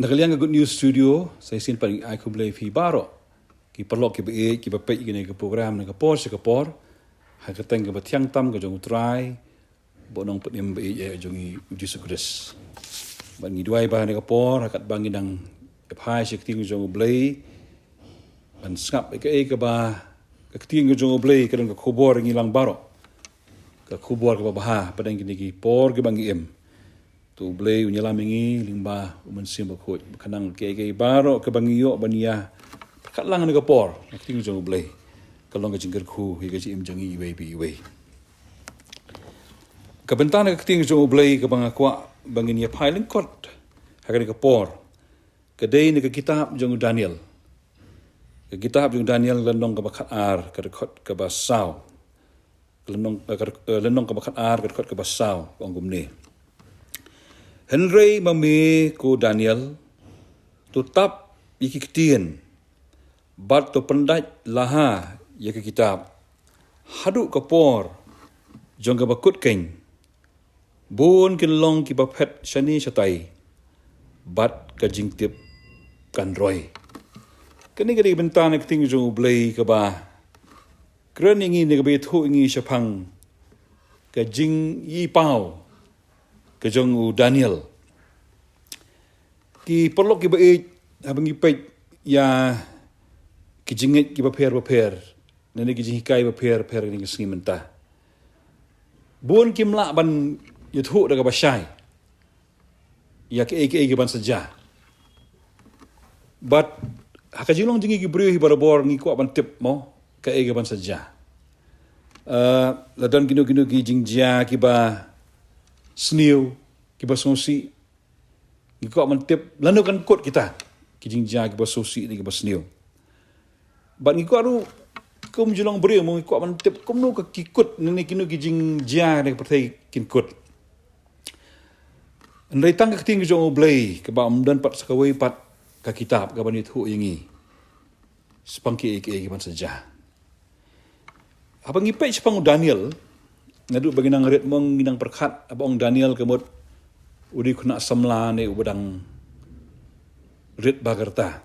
Nakaliang Good News Studio, saya simpan aku boleh fi baro. Ki perlo ki be ki bapet gini ke program na kapor se kapor. Ha kateng ke batiang tam ke jong try. Bo nong pet em be jong Yesus Kristus. Ban ni duai ba na kapor hakat bangi dang pai se ting jong blai. Ban skap ke ba ke ting jong blai ke dang kubor ngilang baro. Ke kubor ke bah padang gini ki por ke bangi em. Tu blai unyalam ingi lingba umensim bakut kanang ke baro ke bangiyo bania kat lang ne kapor ting jong blai kalong ke jingker khu hi ke im jangi iwe bi iwe ke bentan ke ting jong blai ke bang akwa bangin ya pailing kot hakan ke por ke dei ne ke kitab jong Daniel ke kitab jong Daniel landong ke bakat ar ke kot ke basau landong ke bakat ar ke kot ke basau ongum ne Henry mami ku Daniel tutap iki ketien bat to pendat laha ya ke kitab haduk kapor jong ka bakut keng bun kin long ki bapet shani shatai bat ka jingtip kan roy kani kani bentan ek ting jong blai ka ba kren ingi ne ka be thu ingi shapang ka jing yi pau ke jong Daniel ki perlu ki baik habang ipet ya ki jingit ki baper nene ki jingkai baper ni singi mentah bun ki mlak ban yuthu daga basai ya ke ban saja but hakajilong jingi ki brio hi barabor ngi ko ban tip mo ke ban saja ladan kinu ki jingjia ki ba snew kiba sosi ngiko mantip lanu kan kot kita kijingja kiba sosi ni kiba snew ban ngiko aru kum julong beri mo ngiko mantip kum no ka kikut ni kinu kijingja ni pertai kin kot ndai tang ka ting jong blai ke ba amdan pat sakawai pat ka kitab ka banit hu yingi spangki ek ban saja abang ipet sepang Daniel ngadu baginang ret mong ginang perkhat abang Daniel kemut udi kuna samla ne ubadang ret bagarta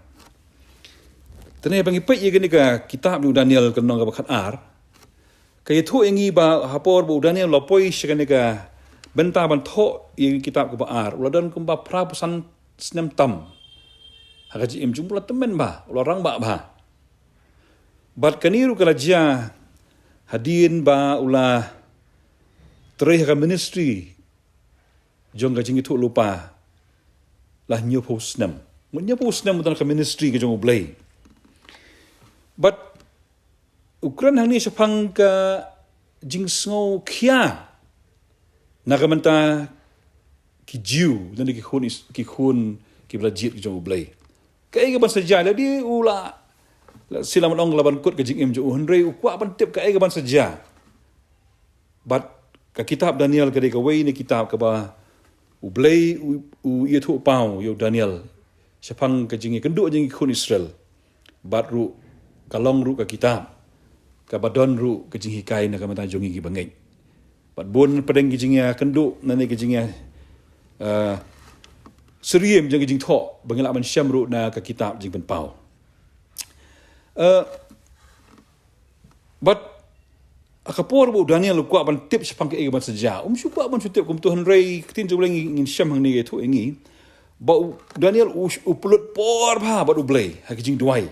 tene bangi pe ye gani ka kitab du Daniel kenong ka perkhat ar kay thu ingi ba hapor bu Daniel lopoi shigani ka benta ban tho ye kitab ka ba ar uladan kumba prapusan snem tam hagaji im jumla temen ba orang ba bat kaniru kalajia hadin ba ulah terih ministry jong ka jingi thu lupa lah nyo posnam nyo posnam mutan ka ministry ka jong blai but ukran hang ni sapang ka jingsngo khia nakamanta ki jiu dan ki khun ki blajit ka jong blai kai ka ban saja la di ula silam ong laban kut ka jingim jo henry ukwa ban tip ka ai ka ban saja but ka kitab Daniel ka ka wei ni kitab ka ba ublay ia thu pau yo Daniel sapang ka jingi kendu jingi khun Israel bat ru kalong ru ka kitab ka badon ru ka jingi kai na ka mata jongi ki bangai bat bon padeng ki jingi kendu nane ki jingi seriem jingi jing tho bangila man syam ru na ka kitab jing ben pau but akapor bu Daniel kuat ban tip sepang ke ban saja syupa ban tip kum Tuhan rei tin julang ngin syam hang ni tu ingi ba Daniel upulut por ba ublai ha kijing duai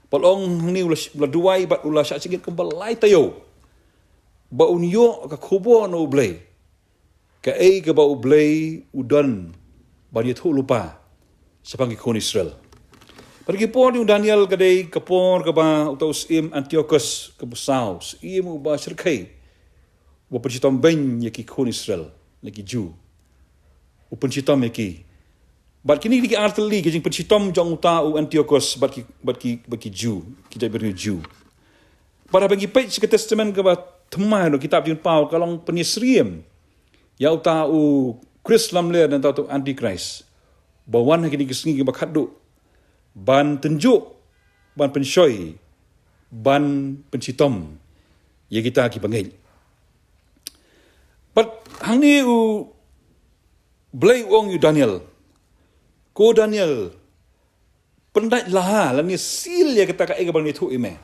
palong hang ni ula duai ba ula syak singit kembal lai tayo ba unyo ka khubo no ublai ka ke ba ublai udan ba ni tu lupa sepang ke kon Israel pergi por di Daniel kadai kapor ke ba utaus im Antiochus ke busau im ba serkai wa percitom ben yaki kon Israel lagi ju u percitom yaki bat kini lagi arteli ke jing percitom jong uta u Antiochus bat ki ju kita beri ju pada bagi page ke testament ke ba themai no kitab jing pau kalong penisriem ya uta u Krislam le dan tau antichrist bawan kini kesengi ke ba khadu ban tunjuk ban pensyoi ban pencitom ya kita ki bangai but hang ni u blai ong yu Daniel Ko Daniel, pendai laha, lani sil ya kita ka ega bang ni thu ime.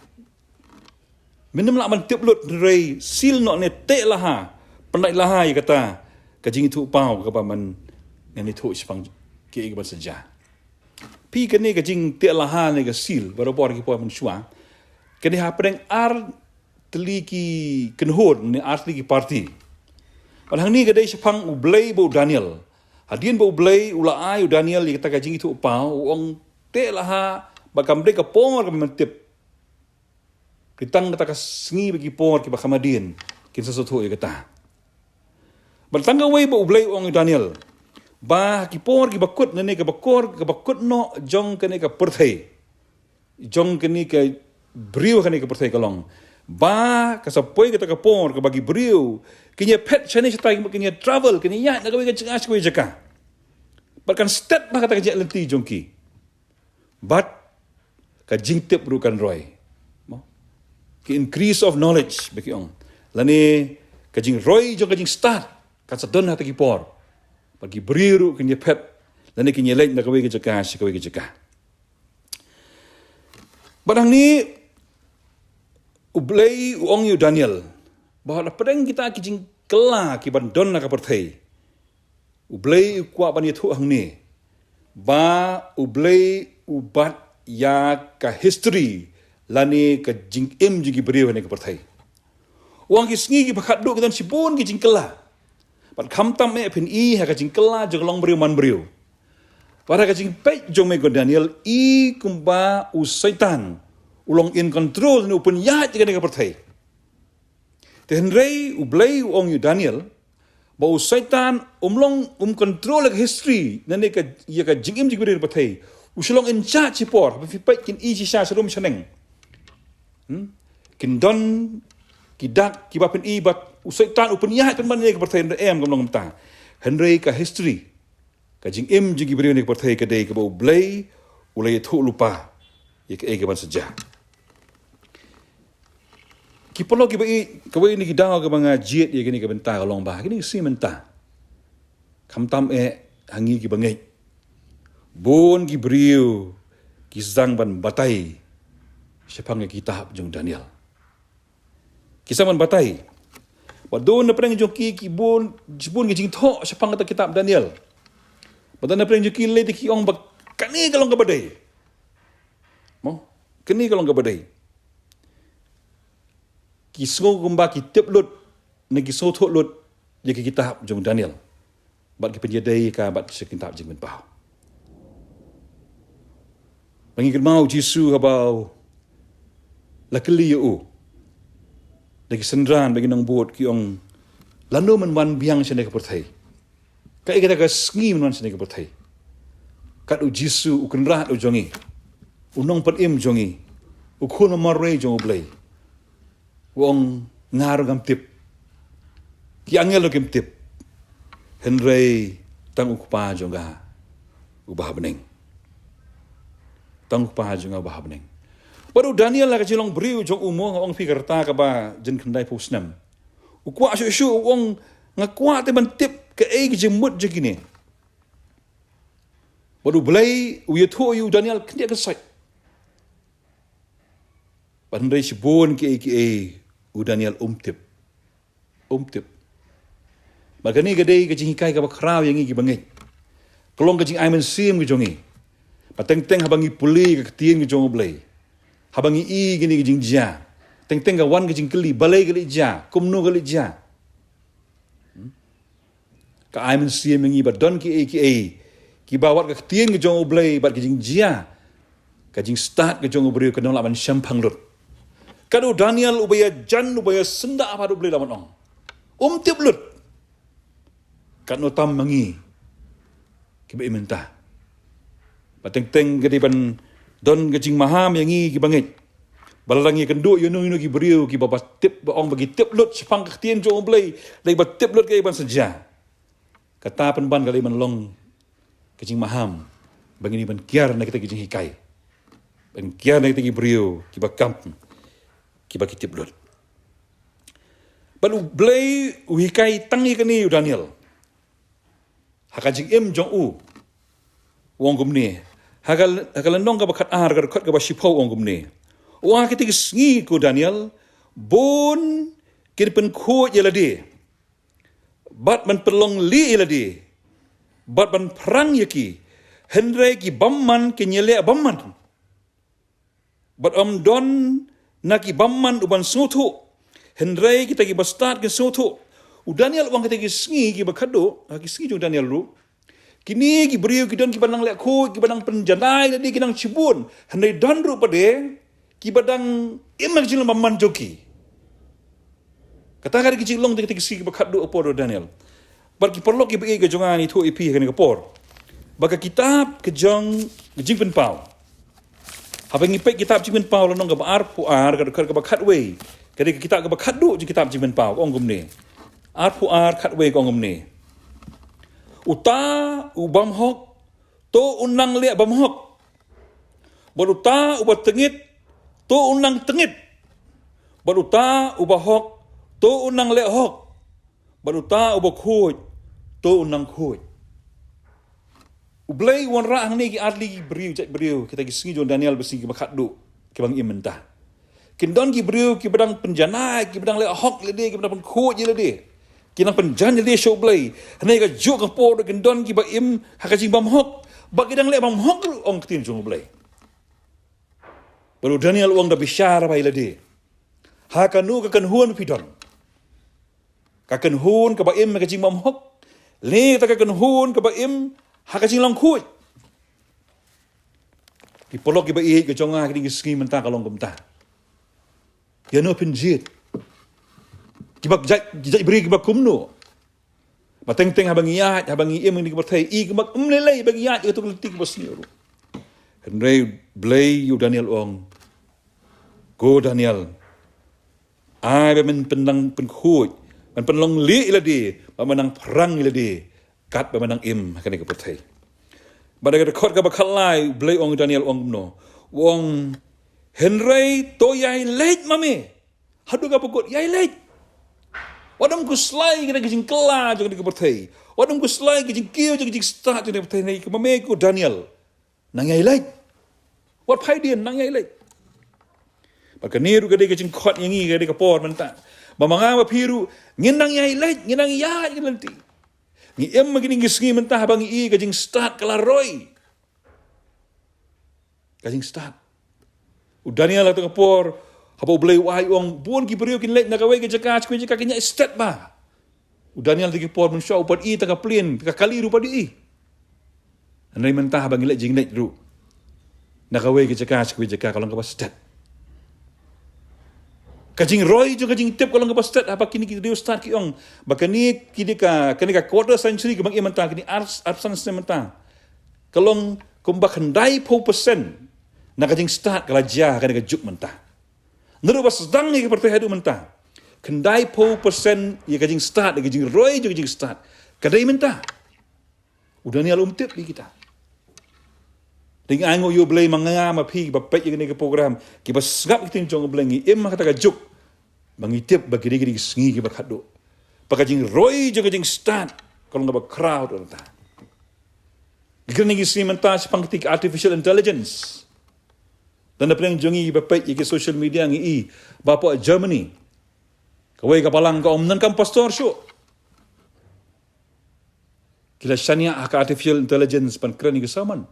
Minum lak man tiap lut rei sil no ne te laha, pendai laha ya kata, kajing thu pau ka man ni thu sepang ke ega bang saja. Pi kene kajing te laha ne ka sil, barobor ki po man suang. Kene ha pedeng ar teliki kenhod ni ar teliki parti. Padahal ni kadai sepang ublei bo Daniel. Hadien bo ublei ula ai Daniel li kata kajing itu pau ong te laha bakam de ka por ka mentip. Kitang kata ka sengi bagi por ki bakamadien kin sesuatu ya kata. Bertangga wei bo ublei ong Daniel. Ba ki por ki bakut nene ka bakut no jong kene ka perthai. Jong kene ka beriu kene ka perthai kalong. Ba kasapoi kita ka por ka bagi beriu kinya pet chane setai kinya travel kinya ya nak ka cengas ko jaka. Bahkan step bah kata ka lenti jongki. But ka jingtip rukan roy. Ki increase of knowledge bagi ong. Lani ka jing roy jong ka jing start ka sadon hata ki por. Bagi beriu kinya pet lani kinya lek nak ka jaka. Barang ni ublei uong yu Daniel bahawa pedeng kita kijing kela ki bandon na kaperthai ublei kwa ban yathu hang ni ba ublei ubat ya ka history lani ka jing im jigi beriu ne kaperthai uang ki sngi ki bakhat du kitan sibun ki jing kela pat kham tam me phin I ha ka jing kela joglong beriu man beriu para ka jing pe jong me ko Daniel I kumba usaitan ulong in control ni upun ya jika nega perthai. Tenrei ublei uong yu Daniel bau syaitan umlong control history nane ka ya ka jingim jik beri perthai. Usulong in cha chipor fi pai kin I sha serum chaneng. Kin don kidak ki bapin I bat usaitan upun ya kan man nega perthai em gamlong ta. Henrei ka history ka jingim jik beri nega perthai ka dei ka bau ublei ulai thu lupa ya ka ege ban saja. Kipolo kawai ni kidaw ka mga jiet ya gini ka benta ka long ba gini si menta kamtam hangi ki bangay bon ki beriu ki zang ban batai sepang kitab jong Daniel kisah ban batai wadon na preng jong ki bon ki jing tho sepang kata kitab Daniel badan na preng jong ki le ki ong bak kani kalong ka badai mo kani kalong ka badai kisgo gumba ki tip lut ne ki so thot lut je ki kitab jong Daniel bat ki penjadai ka bat ki kitab jing ben pau bangi mau Jisu habau lakli u de ki sendran bagi nang bot ki ong lando man wan biang sene ka perthai ka ikata ka sngi man sene ka perthai kat u Jisu u kenrat u jongi unong pan im jongi u khun marre jong blai wong ngar gam tip ki angel gam tip henrei tang ukpa jonga ubah beneng tang ukpa jonga ubah beneng baru Daniel la kajilong beriu jong umo ngong fikerta ka ba jen kendai pusnam ukwa syu wong ngakwa te ban tip ke e jemut je kini baru belai uyetho yu Daniel kendia kesai pandai sibon ke u Daniel umtip. Magani gadai kajing hikai ka bakraw yang gi bangit. Kelong kajing aiman sim gi jongi. Pateng-teng habangi puli ka ketien gi jong blai. Habangi I gini kajing ja. Teng-teng ka wan kajing keli balai kali ja, kumno kali ja. Ka aiman sim yang gi badon ki ki bawat ka ketien gi jong blai bat kajing ja. Kajing start gi jong blai kanong laban syampang lut. Kado Daniel ubaya senda apa boleh lawan ong. Tip lut. Kano tam mangi. Kiba imenta. Pateng-teng kadipan don kajing maham yang ki bangit. Balalangi kendu yunu ki beriu ki baba tip ong bagi tip lut sepang ketien jo blai. Lai ba tip lut ke ban saja. Kata penban kali menlong kajing maham. Bagi ni ban kiar na kita kajing hikai. Ban kiar na kita ki beriu ki ba kamp. Kiba kitip lut. Balu blai uhikai tangi kani Daniel. Hakajing im jong u. wong gumne hagal nong ka bakat ar ka khot ka ba shipau wong gumne wa kiti sngi ko Daniel bon kirpen ko yelade bat man perlong li yelade bat man perang yaki henre ki bamman ke nyele bamman bat don naki bamman uban sutu henre kita ki bastat ke sutu u Daniel wang kita ki sngi ki bakado ki sngi jong Daniel ru kini ki beriu ki don ki banang lek ko ki banang penjanai tadi ki nang cibun henre don ru pade ki badang imajil mamman joki kata kali ki long kita ki sngi ki bakado opor Daniel bar ki perlo ki bagi ke jongani tu ipi kan ke por baka kitab ke jong jing pen pau habang ipek kitab jing pen pau lonong ka ar pu ar ka bakat we kali kitab ka bakat du kitab jing pen pau ong gumne ar pu ar khat we ong gumne uta ubam hok to unang le bam hok baruta ubat tengit to unang tengit baruta ubah hok to unang le hok baruta ubah khoj to unang khoj ublay wan ra hang ni ki adli beriu kita ki singi jon Daniel besi ki bakat du ki bang imenta kin don ki beriu ki badang penjana ki badang le hok le de ki badang khoj le de kinang penjan le show blay hne ka juk ka por kin don ki ba im hakajing bam hok ba kidang le bam hok ong tin jong blay baru Daniel wang da bisyara bai le de ha kanu ka kan huan pidon ka kan huan ka ba im ka jing bam hok le ta ka kan huan ka ba im hakajing lang khuj ki polok ki ba i ka jonga ki ngi menta ka long kumta ya no pinjit kibak jai beri kibak kumno bateng teng habang iat habang iem ni kibak thai i kibak umlelei bagi iat itu keliti kibak sniru henry blay yu Daniel ong go Daniel ai be men pendang pen khuj man penlong li iladi ba menang perang iladi kat ba menang im kan kibak thai badai rekod ka bakalai blay ong Daniel ong no wong henry to yai late mame hadu ka pokot yai late wadam ku slai kita kijing kela jangan dikepertai. Wadam ku slai kijing kiu jangan kijing start jangan dikepertai. Nai kemameku Daniel nangai lek. Wat pai dia nangai lek. Maka niru kadai kijing kot yang ini kadai kapor mentah. Bamanga piru nginang yai lek nginang ya nanti. Ni em magini ngisngi mentah bang i kijing start kelaroi. Kijing start. Daniel atau kapor apa boleh wahai orang buon ki beriu kin lek nakawai ke jaka ku jaka kinya step ba Daniel tiki por men show pod i taka plien taka kali rupa di anai mentah bang lek jing lek ru nakawai ke jaka ku jaka kalau ka step kajing roy jo kajing tip kalau ka step apa kini ki dia start ki ong bakani kini ka quarter century ke bang mentah kini arsan mentah kalau kumbak hendai 4% nak kajing start kala ja kan ka juk mentah Nero bas sedang ni seperti hadu mentah. Kendai 4% ya kajing start, kajing roy je kajing start. Kadai mentah. Udah ni alum tip di kita. Dengan ango yo blay manganga mapi bapet yang ni ke program. Ki bas ngap kita jong blay ngi em kata ka juk. Bangi tip bagi diri sengi ki bakado. Pakajing roy je kajing start kalau ngaba crowd orang ta. Dikira ni sini mentah sepangtik artificial intelligence. Dan apa yang jongi bapak ke social media ngi bapa Germany. Kawai kapalang ka omnan kam pastor syo. Kila syania ka artificial intelligence pan keren ke saman.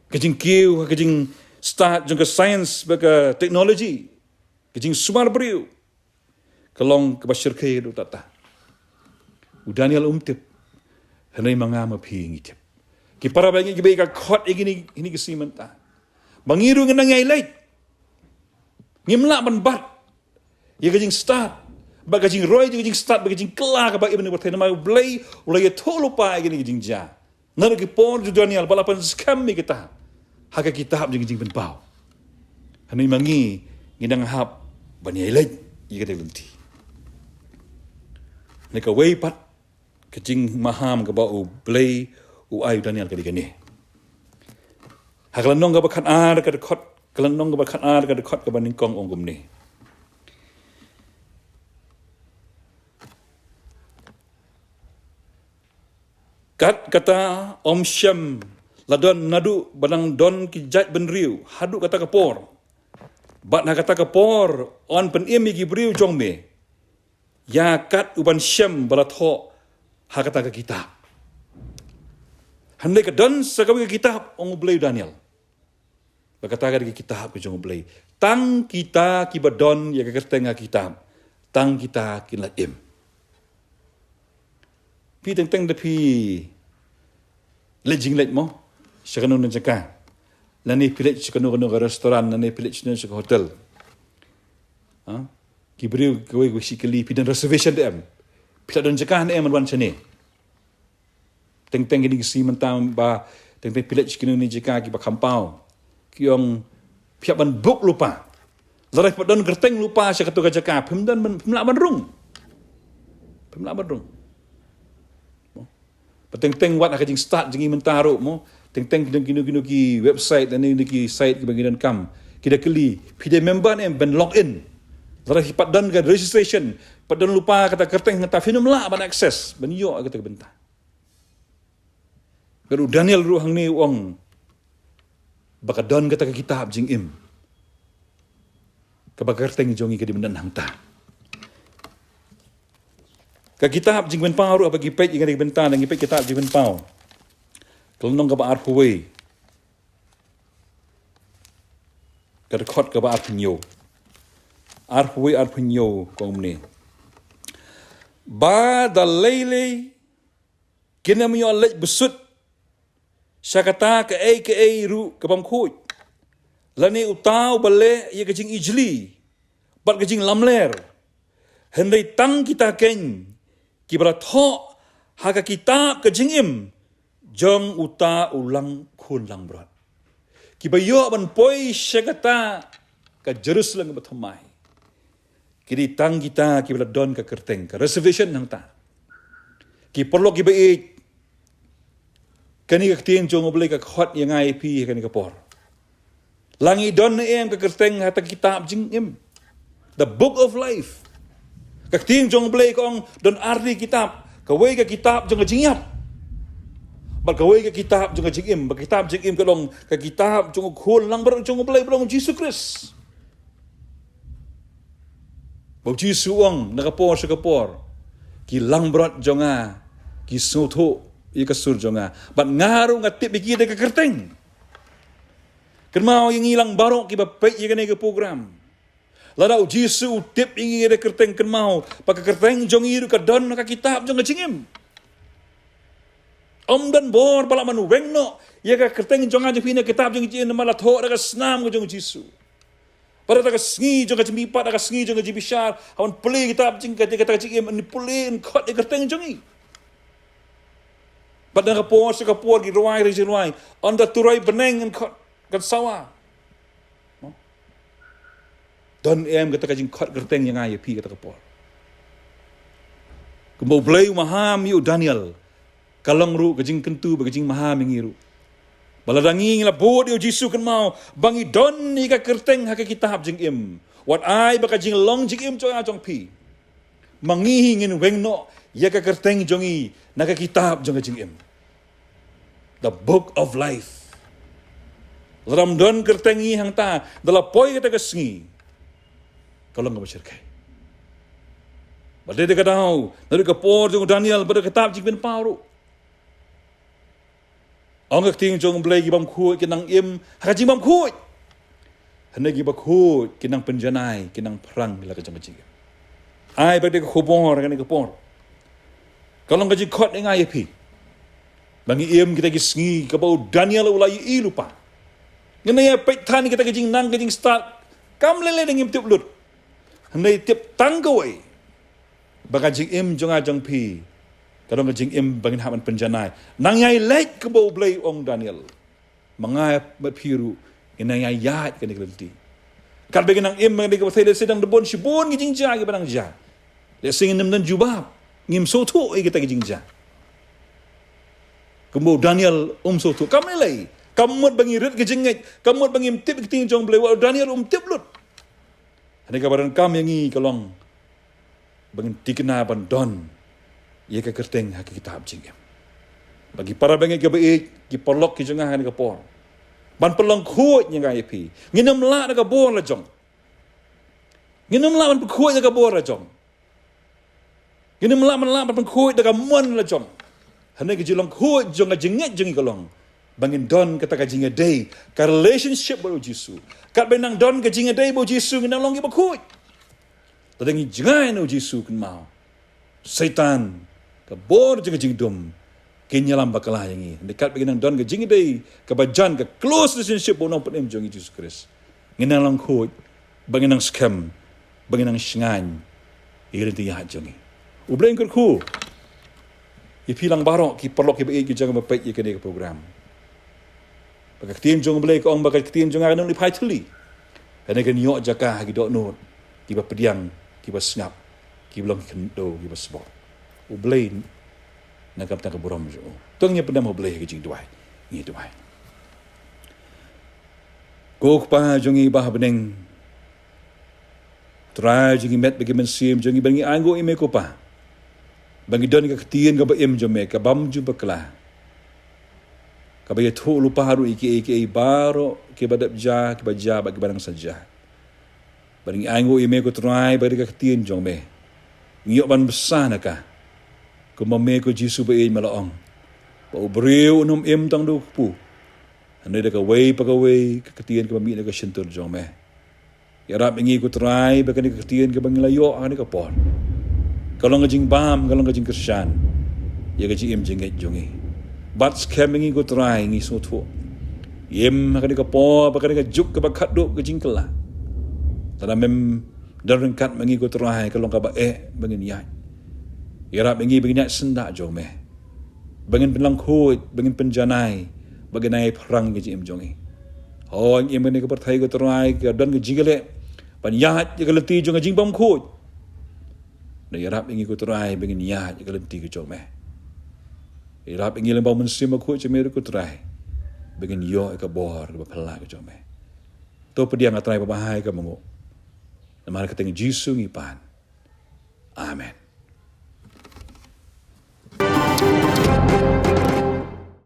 Kajing kiu, kajing start jong ke science baka teknologi. Kajing sumar beriu. Kalong ke basyirkai do tata. Daniel umtip. Hanai mangama pi ngitip. Ki para bagi ki baik khot ini ke simenta. Bangiru ngenang ai lait. Ngimla ban bat. Ya kajing start. Ba kajing roy kajing start ba kajing kela ka ba ibn bertai nama blay ulai tolo pa ini kajing ja. Nar ki por ju Daniel balapan scam mi kita. Haka kitab kajing ben pau. Hanai mangi ngidang hap bani ai lait ya kata lunti. Nika wei pat kajing maham ka ba blay uai Daniel kali gani. Hakalan ka bakat ar ka dekot, kalan ka bakat ar ka dekot ka baning kong ongum ni. Kat kata Om Syam ladon nadu banang don ki jat benriu hadu kata kapor. Bat na kata kapor on pen imi ki briu jong me. Ya kat uban Syam balatho ha kata ke kitab. Handai ke don sakawi ke kitab ong blay Daniel. Berkata ke kitab ke jong blay. Tang kita ki badon ya ke kerteng kitab. Tang kita ki laim. Pi teng de pi lejing lej mo sakano nan jaka lani pilej sakano ke restoran lani pilej nan ke hotel ki beriu kowe sikali pi dan reservation dem pila dan jaka ne man wan chane teng ini si mentam ba teng pilej kino ni jaka ki ba kampau ki ong pihak ban book lupa larai padon gerteng lupa sakatu ka jaka pemdan pemla bandrung Peteng-teng wat nak jing start jing mentaro mo teng-teng kino ki website dan ni ki site ki bagian kam kita keli pide member ni ben log in lara hipat dan ke registration padan lupa kata kerteng ngata film lah ban access ben yo kata bentah baru Daniel ruhang ni wong bakadon kata ke kitab jing im ke kerteng jongi ke di mendan hangta ka kitab jing ben pau ru bagi page ingat bentan ngi page kitab jing ben pau kalau nong ka ba arhuwe ka record ka ba arpunyo kong ni ba da lele kena myo lej besut syakata ka ru ka bam khuj lani utau bale ye ka jing ijli bat ka jing lamler hendai tang kita ken kibra tho haka kitab ke jingim jong uta ulang kun lang berat kibayo ban poi syagata ke Jerusalem batamai kiri tang kita kibra don ke kerteng ke reservation nang ta ki perlu ki baik kani ke tien jong boleh ke khot yang ai pi kani ke por langi don em ke kerteng hata kitab jingim the book of life Kakting jong blay kong don arti kitab. Kawai ke kitab jong jingyap. Bal kawai ke kitab jong jingim. Bal kitab jingim kalong ke kitab jong khol lang ber jong blay belong Jesus Christ. Bau Jesus wong nakapor sakapor. Ki lang berat jonga. Ki soto i kasur jonga. Bat ngaru ngatip iki de ke kerteng. Kermau yang hilang barok ki bapek ye ke program. Ladau Jisu tip ingi ada kerteng kenmau pakai kerteng jong iru ka don ka kitab jong jingim om dan bor bala manu wengno ya ka kerteng jong aja pina kitab jong jingim malah tho ka snam ka jong Jisu pada ka sngi jong ka jimpat ka sngi jong ka jibishar hawan peli kitab jing ka jingim ni peli khot ya kerteng jong i pada ka por ka por ki ruai on da turai beneng kan sawa Don em kata kajing kot gerteng yang ayah pi kata kapol. Kembau belai maham yu Daniel. Kalong ru kajing kentu kajing maham yang iru. Baladangi ngila bod yu Jisu kan mau. Bangi don ni ka gerteng haka kitab jing im. Wat ai bakajing long jing im jong pi. Mangihi ngin weng no. Ya ka gerteng jongi. Naka kitab jong jing im. The book of life. Lam don gertengi hang ta. Dala poi kata kesengi. Kalau nggak bercerkai. Pada dia tahu, dari kapor jong Daniel pada kitab jing ben paru. Orang ting jong belai gibam kuat kinang im, haka jing bam kuat. Hendak gibam kuat kinang penjanai, kinang perang bila kejam jing. Ai pada kapor kan kapor. Kalau nggak jing kot dengan ayah pi. Bangi im kita gisngi kabau Daniel ulai i lupa. Ngena ya petan kita kejing nang kejing start. Kam lele dengan tiup lut. Hendak tiap tanggawai. Baga jing im jong ajong pi. Kalau ngajing im bangin haman penjanai. Nang yai lek ke bau blay ong Daniel. Mangai berpiru. Inang yai yat ke negelti. Kal bagi nang im bagi ke pasai sedang debon sibon ngijing ja ke barang ja. Dia singin nem jubab. Ngim soto kita ngijing ja. Kembau Daniel soto. Kam lelai. Kamut bangi rit ke jengit. Kamut bangi tip ke ting jong blay. Daniel tip lut. Ada kabaran kami yang ini kalong bangin tikna ban don ia ke kerteng hak kitab jingim Bagi para bengi ke baik, ki polok ki jengah ni ke por. Ban pelong kuat yang gaya pi. Nginam la na ke bor la jong. Nginam la ban kuat na ke bor la jong. Nginam la ban kuat na ke mon la jong. Hanya ke jilong kuat jong jenget jeng kolong. Bangin don kata ka jinga day, ka relationship baru Jisu. Kat benang don ka jinga day baru Jisu nginam long ki ba kuat. Tadangi jengai no Jisu kan mau. Satan ka bor jeng dom. Kenyalam bakalah yang ini. Dekat bagi nang don ke jingi day, ke bajan ke close relationship bonong penem jong Yesus Kristus. Nginang lang khot, bagi nang scam, bagi nang shingan. Irin ti yahat jong. Ublain ker khu. Ki pilang barok ki perlok ki baik ki jang mapait ye kene ke program. Bagi tim jong blai ko ong bagi tim jong akan li pai tuli. Hene ke nyok jaka ki dok not. Ki ba pediang, ki ba snap, ki blong kendo, ki ba spot. Ublain nakap tak buram jo. Tungnya pernah mau beli kecing duai. Ni duai. Kok pa jongi bah beneng. Try jongi met bagi mensim jongi bangi anggo ime ko pa. Bangi don ka ketien ka ba em jome ka bam ju bakla. Ka ba yetu lupa haru iki baro ke badap ja ke baja bagi barang saja. Bangi anggo ime ko try bagi ka ketien jome. Ngiyok ban besar nakah. Kumame ko Jisu ba in malaong. Pa ubriw unum im tang do pu. Ano da ka way pagaway kakatian ka mami na ka syentur jong me. Yarap ingi ko try ba kani kakatian ka banglayo ani ka por. Kalong ngajing bam, kalong ngajing Krisyan. Ya ka im jinget jongi. Bat scam ingi ko try ngi sotwo. Yem kani ka por ba kani ka juk ka bakat do ka jingkela. Tada mem darengkat mangi ko try kalong ka ba bangin yai. Yarap ingi begini sendak jong meh. Bangin penlang khut, bangin penjanai, baginai perang ke jim jongi. Oh, yang ini ke pertai ke terai ke dan ke jigale. Pan yahat ke leti jong jing bam khut. Na yarap ingi ke terai bangin yahat ke leti ke jong meh. Yarap ingi lembau mensim khut cemer ke terai. Bangin yo ke bor ke pelak ke jong meh. To pediang atrai babahai ke mengu. Namar keteng Jisu ngipan. Amen.